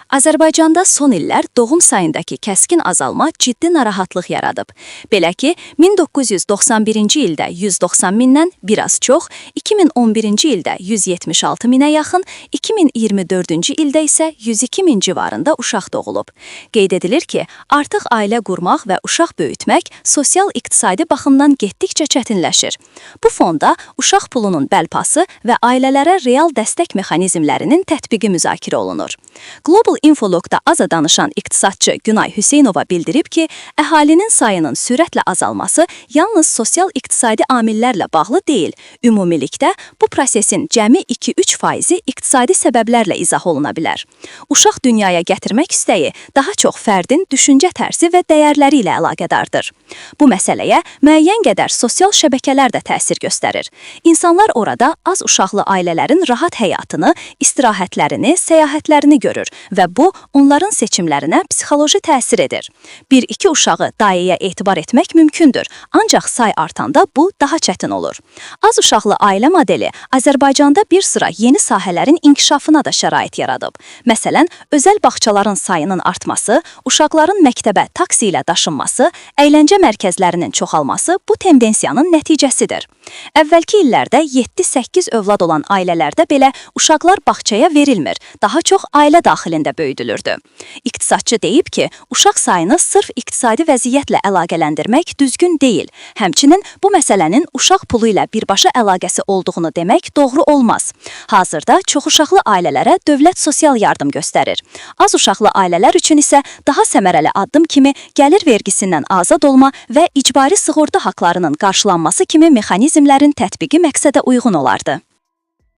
Azərbaycanda son illər doğum sayındakı kəskin azalma ciddi narahatlıq yaradıb. Belə ki, 1991-ci ildə 190 mindən biraz çox, 2011-ci ildə 176 minə yaxın, 2024-cü ildə isə 102 min civarında uşaq doğulub. Qeyd edilir ki, artıq ailə qurmaq və uşaq böyütmək sosial-iqtisadi baxımdan getdikcə çətinləşir. Bu fonda uşaq pulunun bəlpası və ailələrə real dəstək mexanizmlərinin tətbiqi müzakirə olunur. Global Infologda aza danışan iqtisadçı Günay Hüseynova bildirib ki, əhalinin sayının sürətlə azalması yalnız sosial-iqtisadi amillərlə bağlı deyil. Ümumilikdə, bu prosesin cəmi 2-3% iqtisadi səbəblərlə izah oluna bilər. Uşaq dünyaya gətirmək istəyi daha çox fərdin düşüncə tərzi və dəyərləri ilə əlaqədardır. Bu məsələyə müəyyən qədər sosial şəbəkələr də təsir göstərir. İnsanlar orada az uşaqlı ailələrin rahat həyatını, istirahətlərini, səyahətlərini görür və bu, onların seçimlərinə psixoloji təsir edir. 1-2 uşağı dayeyə etibar etmək mümkündür, ancaq say artanda bu daha çətin olur. Az uşaqlı ailə modeli Azərbaycanda bir sıra yeni sahələrin inkişafına da şərait yaradıb. Məsələn, özəl bağçaların sayının artması, uşaqların məktəbə taksi ilə daşınması, əyləncə mərkəzlərinin çoxalması bu tendensiyanın nəticəsidir. Əvvəlki illərdə 7-8 övlad olan ailələrdə belə uşaqlar bağçaya verilmir, daha çox ailə daxilində böyüdülürdü. İqtisadçı deyib ki, uşaq sayını sırf iqtisadi vəziyyətlə əlaqələndirmək düzgün deyil. Həmçinin bu məsələnin uşaq pulu ilə birbaşa əlaqəsi olduğunu demək doğru olmaz. Hazırda çoxuşaqlı ailələrə dövlət sosial yardım göstərir. Az uşaqlı ailələr üçün isə daha səmərəli addım kimi gəlir vergisindən azad olma və icbari sığorta haqlarının qarşılanması kimi mexanizmlərin tətbiqi məqsədə uyğun olardı.